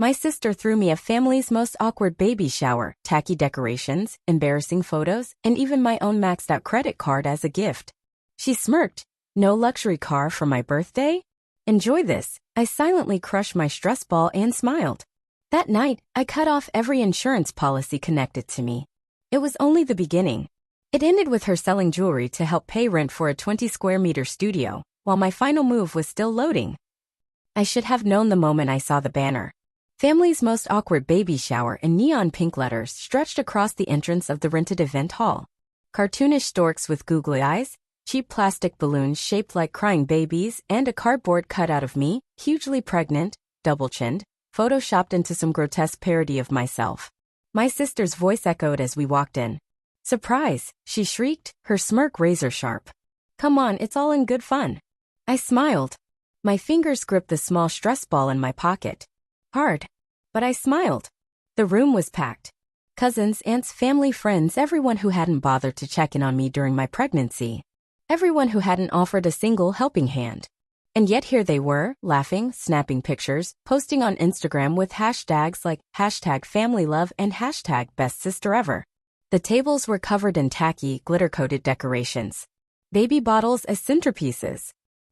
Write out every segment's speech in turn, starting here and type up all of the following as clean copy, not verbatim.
My sister threw me a family's most awkward baby shower, tacky decorations, embarrassing photos, and even my own maxed-out credit card as a gift. She smirked. No luxury car for my birthday? Enjoy this. I silently crushed my stress ball and smiled. That night, I cut off every insurance policy connected to me. It was only the beginning. It ended with her selling jewelry to help pay rent for a 20-square-meter studio, while my final move was still loading. I should have known the moment I saw the banner. Family's most awkward baby shower in neon pink letters stretched across the entrance of the rented event hall. Cartoonish storks with googly eyes, cheap plastic balloons shaped like crying babies, and a cardboard cutout of me, hugely pregnant, double-chinned, photoshopped into some grotesque parody of myself. My sister's voice echoed as we walked in. "Surprise," she shrieked, her smirk razor-sharp. "Come on, it's all in good fun." I smiled. My fingers gripped the small stress ball in my pocket. Hard. But I smiled. The room was packed. Cousins, aunts, family, friends, everyone who hadn't bothered to check in on me during my pregnancy. Everyone who hadn't offered a single helping hand. And yet here they were, laughing, snapping pictures, posting on Instagram with hashtags like #FamilyLove and #BestSisterEver. The tables were covered in tacky, glitter-coated decorations. Baby bottles as centerpieces.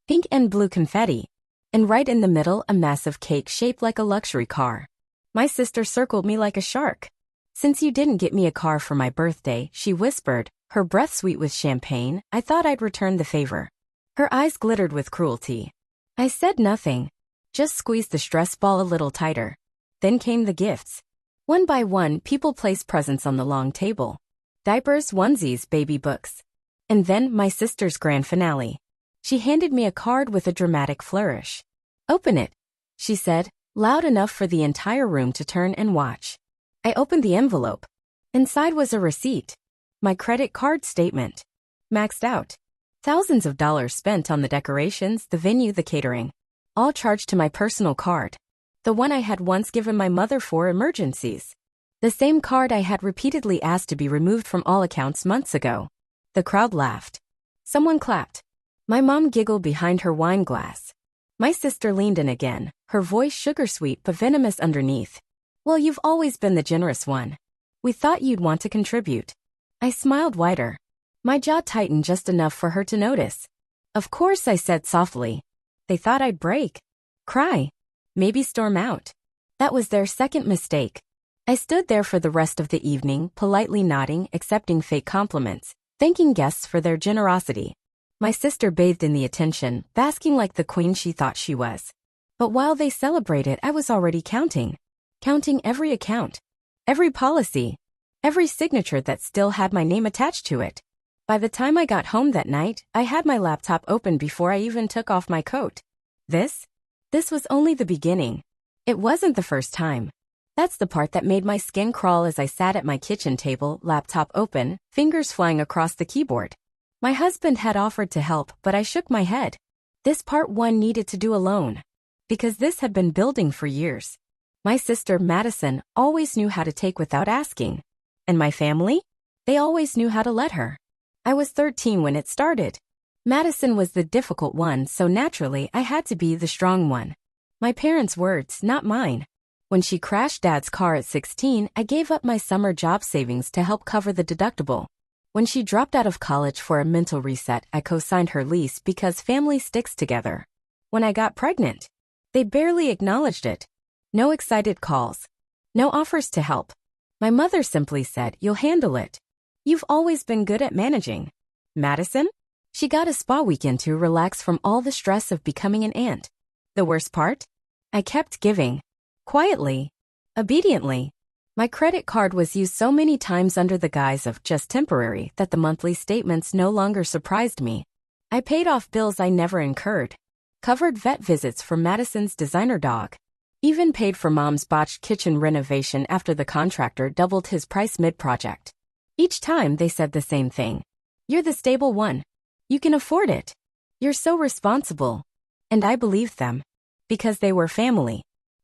Pink and blue confetti. And right in the middle, a massive cake shaped like a luxury car. My sister circled me like a shark. "Since you didn't get me a car for my birthday," she whispered, her breath sweet with champagne, "I thought I'd return the favor." Her eyes glittered with cruelty. I said nothing. Just squeezed the stress ball a little tighter. Then came the gifts. One by one, people placed presents on the long table. Diapers, onesies, baby books. And then my sister's grand finale. She handed me a card with a dramatic flourish. "Open it," she said, loud enough for the entire room to turn and watch. I opened the envelope. Inside was a receipt. My credit card statement. Maxed out. Thousands of dollars spent on the decorations, the venue, the catering. All charged to my personal card. The one I had once given my mother for emergencies. The same card I had repeatedly asked to be removed from all accounts months ago. The crowd laughed. Someone clapped. My mom giggled behind her wine glass. My sister leaned in again, her voice sugar-sweet but venomous underneath. "Well, you've always been the generous one. We thought you'd want to contribute." I smiled wider. My jaw tightened just enough for her to notice. "Of course," I said softly. "They thought I'd break. Cry. Maybe storm out." That was their second mistake. I stood there for the rest of the evening, politely nodding, accepting fake compliments, thanking guests for their generosity. My sister bathed in the attention, basking like the queen she thought she was. But while they celebrated, I was already counting. Counting every account. Every policy. Every signature that still had my name attached to it. By the time I got home that night, I had my laptop open before I even took off my coat. This was only the beginning. It wasn't the first time. That's the part that made my skin crawl as I sat at my kitchen table, laptop open, fingers flying across the keyboard. My husband had offered to help, but I shook my head. This part one needed to do alone. Because this had been building for years. My sister, Madison, always knew how to take without asking. And my family? They always knew how to let her. I was 13 when it started. Madison was the difficult one, so naturally I had to be the strong one. My parents' words, not mine. When she crashed Dad's car at 16, I gave up my summer job savings to help cover the deductible. When she dropped out of college for a mental reset, I co-signed her lease because family sticks together. When I got pregnant, they barely acknowledged it. No excited calls. No offers to help. My mother simply said, "You'll handle it. You've always been good at managing." Madison? She got a spa weekend to relax from all the stress of becoming an aunt. The worst part? I kept giving. Quietly. Obediently. My credit card was used so many times under the guise of just temporary that the monthly statements no longer surprised me. I paid off bills I never incurred. Covered vet visits for Madison's designer dog. Even paid for Mom's botched kitchen renovation after the contractor doubled his price mid-project. Each time they said the same thing. "You're the stable one. You can afford it. You're so responsible." And I believed them. Because they were family.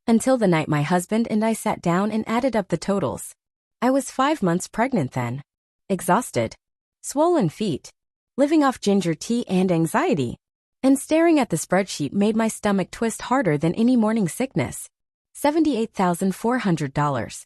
Until the night my husband and I sat down and added up the totals. I was 5 months pregnant then. Exhausted. Swollen feet. Living off ginger tea and anxiety. And staring at the spreadsheet made my stomach twist harder than any morning sickness. $78,400.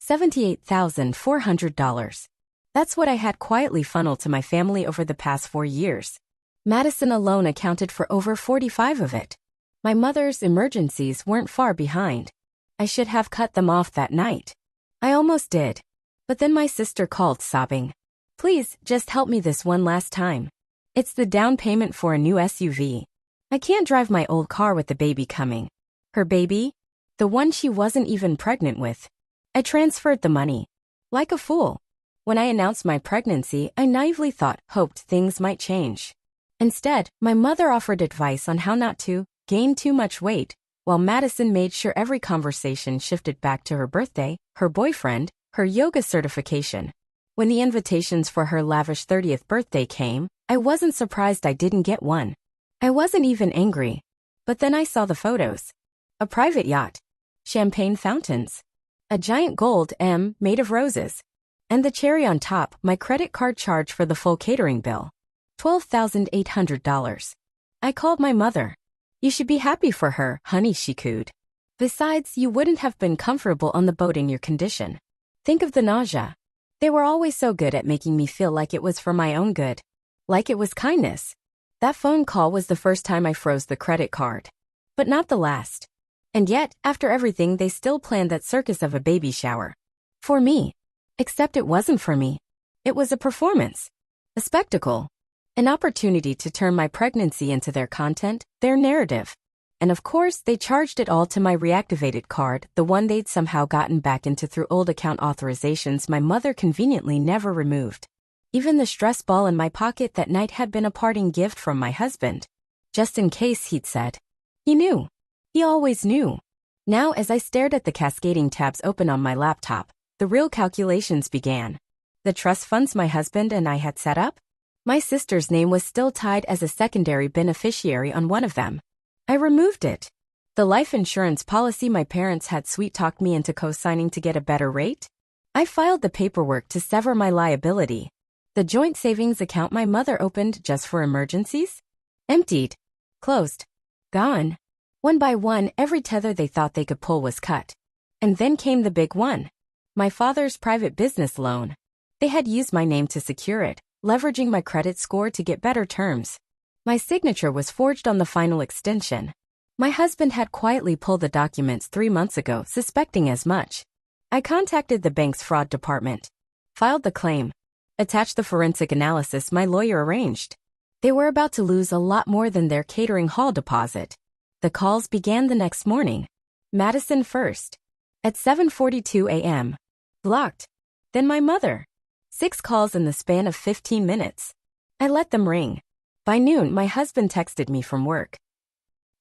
$78,400. That's what I had quietly funneled to my family over the past 4 years. Madison alone accounted for over 45 of it. My mother's emergencies weren't far behind. I should have cut them off that night. I almost did. But then my sister called sobbing. Please, just help me this one last time. It's the down payment for a new SUV. I can't drive my old car with the baby coming. Her baby? The one she wasn't even pregnant with. I transferred the money. Like a fool. When I announced my pregnancy, I naively hoped things might change. Instead, my mother offered advice on how not to gain too much weight, while Madison made sure every conversation shifted back to her birthday, her boyfriend, her yoga certification. When the invitations for her lavish 30th birthday came, I wasn't surprised I didn't get one. I wasn't even angry. But then I saw the photos. A private yacht. Champagne fountains. A giant gold M made of roses. And the cherry on top, my credit card charge for the full catering bill. $12,800. I called my mother. You should be happy for her, honey, she cooed. Besides, you wouldn't have been comfortable on the boat in your condition. Think of the nausea. They were always so good at making me feel like it was for my own good. Like it was kindness. That phone call was the first time I froze the credit card. But not the last. And yet, after everything, they still planned that circus of a baby shower. For me. Except it wasn't for me. It was a performance. A spectacle. An opportunity to turn my pregnancy into their content, their narrative. And of course, they charged it all to my reactivated card, the one they'd somehow gotten back into through old account authorizations my mother conveniently never removed. Even the stress ball in my pocket that night had been a parting gift from my husband. Just in case, he'd said. He knew. He always knew. Now, as I stared at the cascading tabs open on my laptop, the real calculations began. The trust funds my husband and I had set up? My sister's name was still tied as a secondary beneficiary on one of them. I removed it. The life insurance policy my parents had sweet-talked me into co-signing to get a better rate? I filed the paperwork to sever my liability. The joint savings account my mother opened just for emergencies? Emptied. Closed. Gone. One by one, every tether they thought they could pull was cut. And then came the big one. My father's private business loan. They had used my name to secure it, leveraging my credit score to get better terms. My signature was forged on the final extension. My husband had quietly pulled the documents 3 months ago, suspecting as much. I contacted the bank's fraud department. Filed the claim. Attached the forensic analysis my lawyer arranged. They were about to lose a lot more than their catering hall deposit. The calls began the next morning. Madison first. At 7:42 a.m. Blocked. Then my mother. 6 calls in the span of 15 minutes. I let them ring. By noon, my husband texted me from work.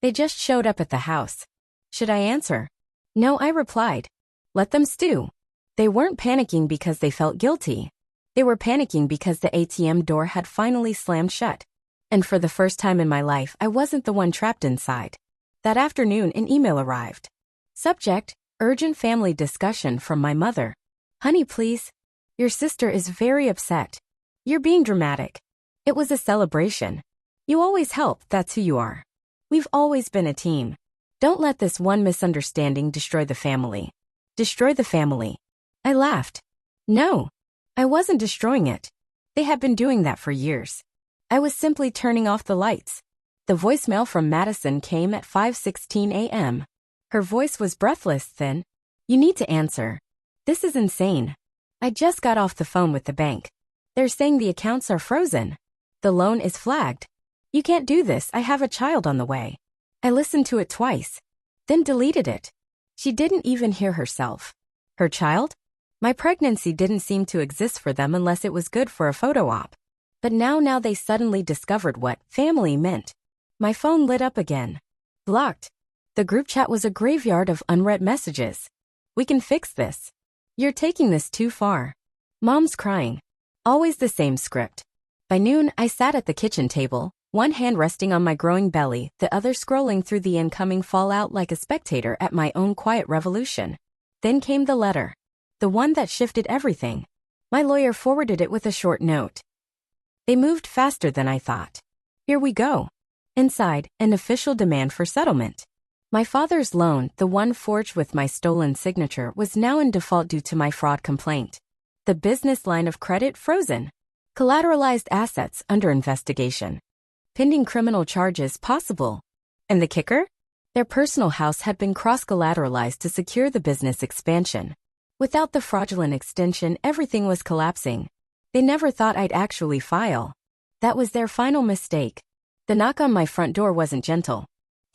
They just showed up at the house. Should I answer? No, I replied. Let them stew. They weren't panicking because they felt guilty. They were panicking because the ATM door had finally slammed shut. And for the first time in my life, I wasn't the one trapped inside. That afternoon, an email arrived. Subject, urgent family discussion from my mother. Honey, please. Your sister is very upset. You're being dramatic. It was a celebration. You always help, that's who you are. We've always been a team. Don't let this one misunderstanding destroy the family. Destroy the family. I laughed. No. I wasn't destroying it. They had been doing that for years. I was simply turning off the lights. The voicemail from Madison came at 5:16 a.m. Her voice was breathless then. You need to answer. This is insane. I just got off the phone with the bank. They're saying the accounts are frozen. The loan is flagged. You can't do this, I have a child on the way. I listened to it twice. Then deleted it. She didn't even hear herself. Her child? My pregnancy didn't seem to exist for them unless it was good for a photo op. But now they suddenly discovered what family meant. My phone lit up again. Blocked. The group chat was a graveyard of unread messages. We can fix this. You're taking this too far. Mom's crying. Always the same script. By noon, I sat at the kitchen table, one hand resting on my growing belly, the other scrolling through the incoming fallout like a spectator at my own quiet revolution. Then came the letter. The one that shifted everything. My lawyer forwarded it with a short note. They moved faster than I thought. Here we go. Inside, an official demand for settlement. My father's loan, the one forged with my stolen signature, was now in default due to my fraud complaint. The business line of credit frozen. Collateralized assets under investigation. Pending criminal charges possible. And the kicker? Their personal house had been cross-collateralized to secure the business expansion. Without the fraudulent extension, everything was collapsing. They never thought I'd actually file. That was their final mistake. The knock on my front door wasn't gentle.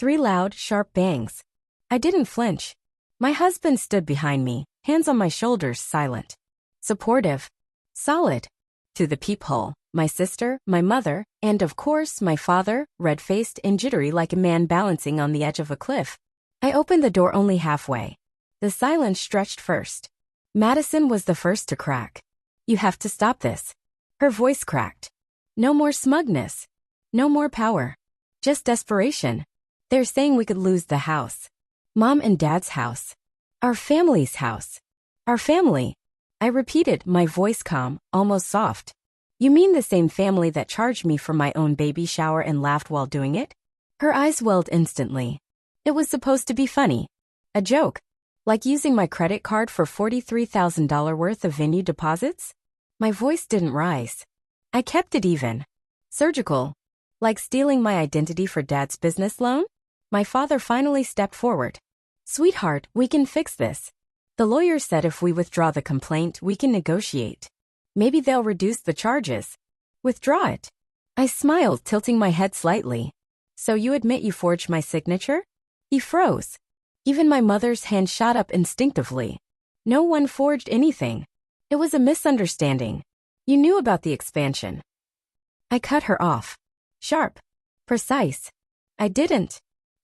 3 loud, sharp bangs. I didn't flinch. My husband stood behind me, hands on my shoulders, silent. Supportive. Solid. To the peephole, my sister, my mother, and of course my father, red-faced and jittery like a man balancing on the edge of a cliff. I opened the door only halfway. The silence stretched first. Madison was the first to crack. You have to stop this. Her voice cracked. No more smugness. No more power. Just desperation. They're saying we could lose the house. Mom and Dad's house. Our family's house. Our family. I repeated, my voice calm, almost soft. You mean the same family that charged me for my own baby shower and laughed while doing it? Her eyes welled instantly. It was supposed to be funny. A joke. Like using my credit card for $43,000 worth of venue deposits? My voice didn't rise. I kept it even. Surgical. Like stealing my identity for Dad's business loan? My father finally stepped forward. Sweetheart, we can fix this. The lawyer said if we withdraw the complaint, we can negotiate. Maybe they'll reduce the charges. Withdraw it. I smiled, tilting my head slightly. So you admit you forged my signature? He froze. Even my mother's hand shot up instinctively. No one forged anything. It was a misunderstanding. You knew about the expansion. I cut her off. Sharp. Precise. I didn't.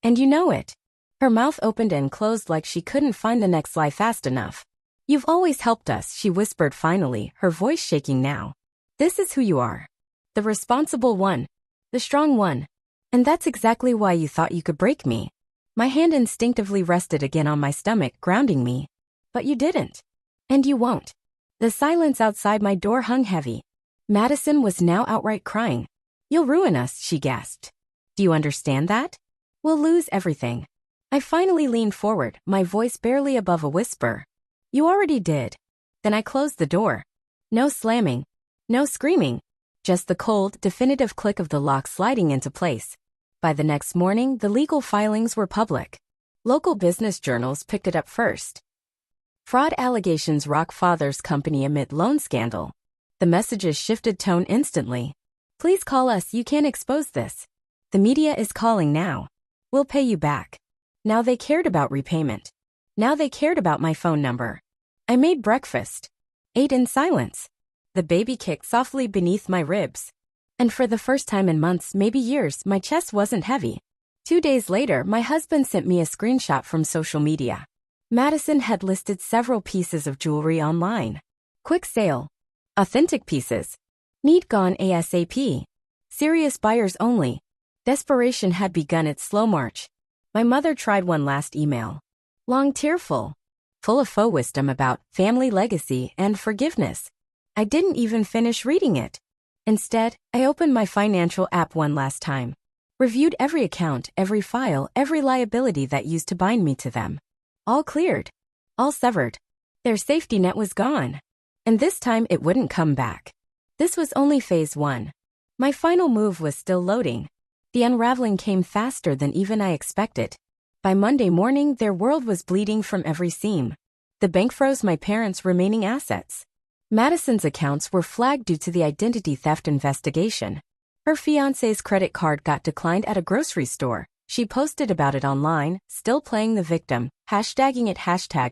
And you know it. Her mouth opened and closed like she couldn't find the next lie fast enough. You've always helped us, she whispered finally, her voice shaking now. This is who you are. The responsible one. The strong one. And that's exactly why you thought you could break me. My hand instinctively rested again on my stomach, grounding me. But you didn't. And you won't. The silence outside my door hung heavy. Madison was now outright crying. You'll ruin us, she gasped. Do you understand that? We'll lose everything. I finally leaned forward, my voice barely above a whisper. You already did. Then I closed the door. No slamming. No screaming. Just the cold, definitive click of the lock sliding into place. By the next morning, the legal filings were public. Local business journals picked it up first. Fraud allegations rock father's company amid loan scandal. The messages shifted tone instantly. Please call us, you can't expose this. The media is calling now. We'll pay you back. Now they cared about repayment. Now they cared about my phone number. I made breakfast. Ate in silence. The baby kicked softly beneath my ribs. And for the first time in months, maybe years, my chest wasn't heavy. 2 days later, my husband sent me a screenshot from social media. Madison had listed several pieces of jewelry online. Quick sale. Authentic pieces. Need gone ASAP. Serious buyers only. Desperation had begun its slow march. My mother tried one last email. Long, tearful. Full of faux wisdom about family legacy and forgiveness. I didn't even finish reading it. Instead, I opened my financial app one last time. Reviewed every account, every file, every liability that used to bind me to them. All cleared. All severed. Their safety net was gone. And this time it wouldn't come back. This was only phase 1. My final move was still loading. The unraveling came faster than even I expected. By Monday morning, their world was bleeding from every seam. The bank froze my parents' remaining assets. Madison's accounts were flagged due to the identity theft investigation. Her fiancé's credit card got declined at a grocery store. She posted about it online, still playing the victim, hashtagging it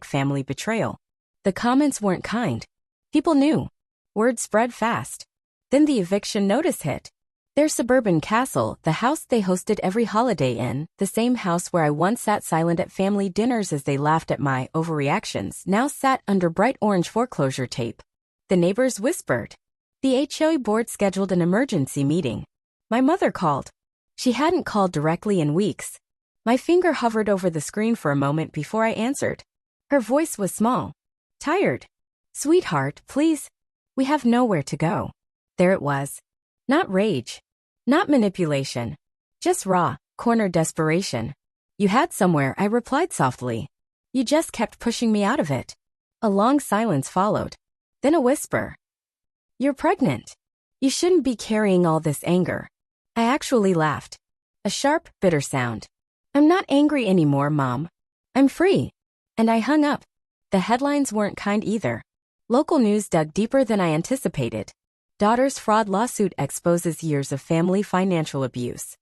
#family betrayal. The comments weren't kind. People knew. Word spread fast. Then the eviction notice hit. Their suburban castle, the house they hosted every holiday in, the same house where I once sat silent at family dinners as they laughed at my overreactions, now sat under bright orange foreclosure tape. The neighbors whispered. The HOA board scheduled an emergency meeting. My mother called. She hadn't called directly in weeks. My finger hovered over the screen for a moment before I answered. Her voice was small. Tired. Sweetheart, please. We have nowhere to go. There it was. Not rage. Not manipulation. Just raw, cornered desperation. You had somewhere, I replied softly. You just kept pushing me out of it. A long silence followed. Then a whisper. You're pregnant. You shouldn't be carrying all this anger. I actually laughed. A sharp, bitter sound. I'm not angry anymore, Mom. I'm free. And I hung up. The headlines weren't kind either. Local news dug deeper than I anticipated. Daughter's fraud lawsuit exposes years of family financial abuse.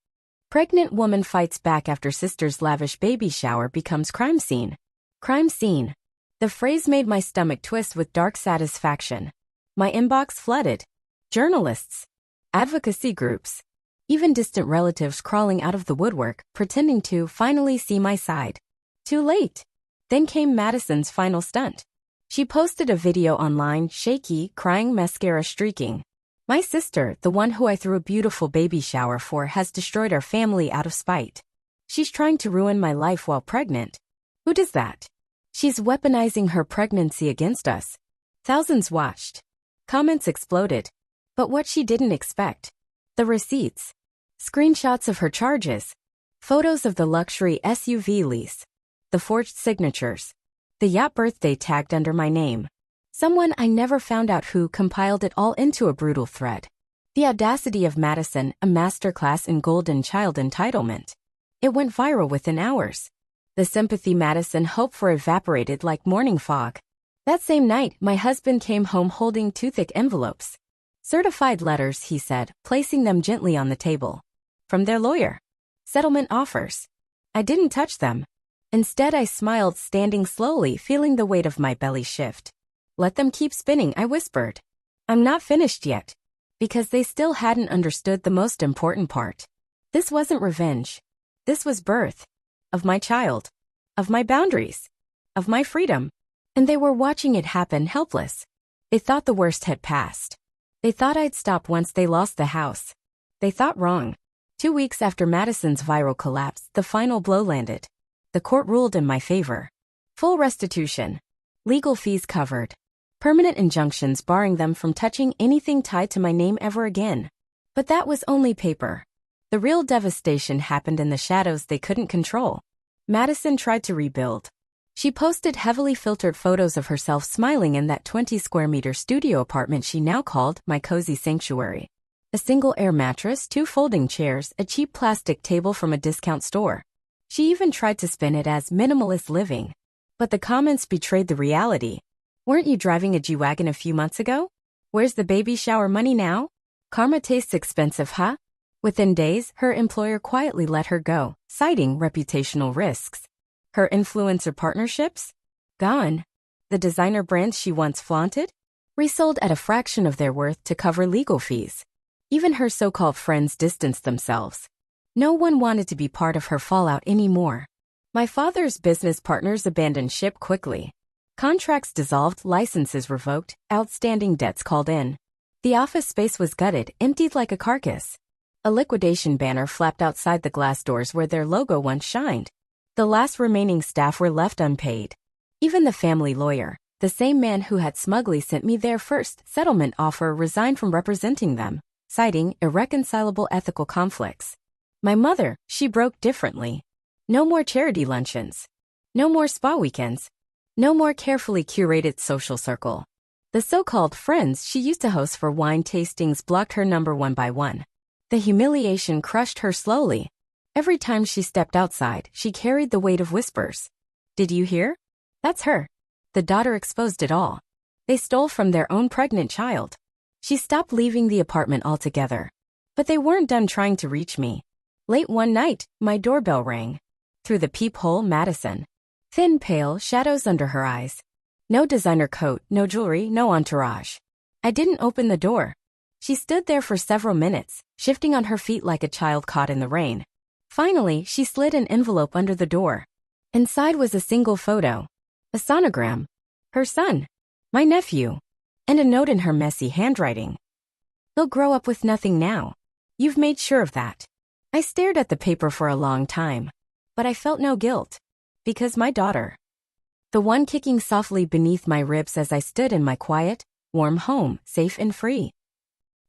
Pregnant woman fights back after sister's lavish baby shower becomes crime scene. Crime scene. The phrase made my stomach twist with dark satisfaction. My inbox flooded. Journalists. Advocacy groups. Even distant relatives crawling out of the woodwork, pretending to finally see my side. Too late. Then came Madison's final stunt. She posted a video online, shaky, crying, mascara streaking. My sister, the one who I threw a beautiful baby shower for, has destroyed our family out of spite. She's trying to ruin my life while pregnant. Who does that? She's weaponizing her pregnancy against us. Thousands watched. Comments exploded. But what she didn't expect. The receipts. Screenshots of her charges. Photos of the luxury SUV lease. The forged signatures. The yacht birthday tagged under my name. Someone I never found out who compiled it all into a brutal thread. The audacity of Madison, a masterclass in golden child entitlement. It went viral within hours. The sympathy Madison hoped for evaporated like morning fog. That same night, my husband came home holding two thick envelopes. Certified letters, he said, placing them gently on the table. From their lawyer. Settlement offers. I didn't touch them. Instead, I smiled, standing slowly, feeling the weight of my belly shift. Let them keep spinning, I whispered. I'm not finished yet. Because they still hadn't understood the most important part. This wasn't revenge. This was birth. Of my child. Of my boundaries. Of my freedom. And they were watching it happen, helpless. They thought the worst had passed. They thought I'd stop once they lost the house. They thought wrong. 2 weeks after Madison's viral collapse, the final blow landed. The court ruled in my favor. Full restitution. Legal fees covered. Permanent injunctions barring them from touching anything tied to my name ever again. But that was only paper. The real devastation happened in the shadows they couldn't control. Madison tried to rebuild. She posted heavily filtered photos of herself smiling in that 20-square-meter studio apartment she now called my cozy sanctuary. A single air mattress, 2 folding chairs, a cheap plastic table from a discount store. She even tried to spin it as minimalist living. But the comments betrayed the reality. Weren't you driving a G-Wagon a few months ago? Where's the baby shower money now? Karma tastes expensive, huh? Within days, her employer quietly let her go, citing reputational risks. Her influencer partnerships? Gone. The designer brands she once flaunted? Resold at a fraction of their worth to cover legal fees. Even her so-called friends distanced themselves. No one wanted to be part of her fallout anymore. My father's business partners abandoned ship quickly. Contracts dissolved, licenses revoked, outstanding debts called in. The office space was gutted, emptied like a carcass. A liquidation banner flapped outside the glass doors where their logo once shined. The last remaining staff were left unpaid. Even the family lawyer, the same man who had smugly sent me their first settlement offer, resigned from representing them, citing irreconcilable ethical conflicts. My mother, she broke differently. No more charity luncheons. No more spa weekends. No more carefully curated social circle. The so-called friends she used to host for wine tastings blocked her number one by one. The humiliation crushed her slowly. Every time she stepped outside, she carried the weight of whispers. Did you hear? That's her. The daughter exposed it all. They stole from their own pregnant child. She stopped leaving the apartment altogether. But they weren't done trying to reach me. Late one night, my doorbell rang. Through the peephole, Madison. Thin, pale, shadows under her eyes. No designer coat, no jewelry, no entourage. I didn't open the door. She stood there for several minutes, shifting on her feet like a child caught in the rain. Finally, she slid an envelope under the door. Inside was a single photo. A sonogram. Her son. My nephew. And a note in her messy handwriting. He'll grow up with nothing now. You've made sure of that. I stared at the paper for a long time. But I felt no guilt. Because my daughter. The one kicking softly beneath my ribs as I stood in my quiet, warm home, safe and free.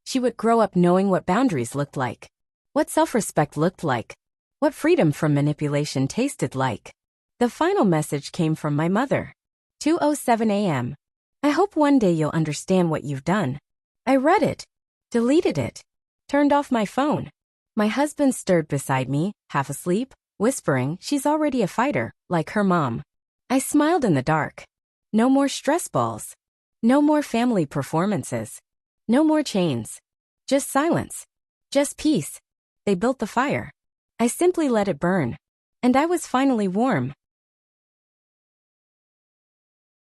She would grow up knowing what boundaries looked like. What self-respect looked like. what freedom from manipulation tasted like. The final message came from my mother. 2:07 a.m. I hope one day you'll understand what you've done. I read it, deleted it, turned off my phone. My husband stirred beside me, half asleep, whispering she's already a fighter, like her mom. I smiled in the dark. No more stress balls. No more family performances. No more chains. Just silence. Just peace. They built the fire. I simply let it burn. And I was finally warm.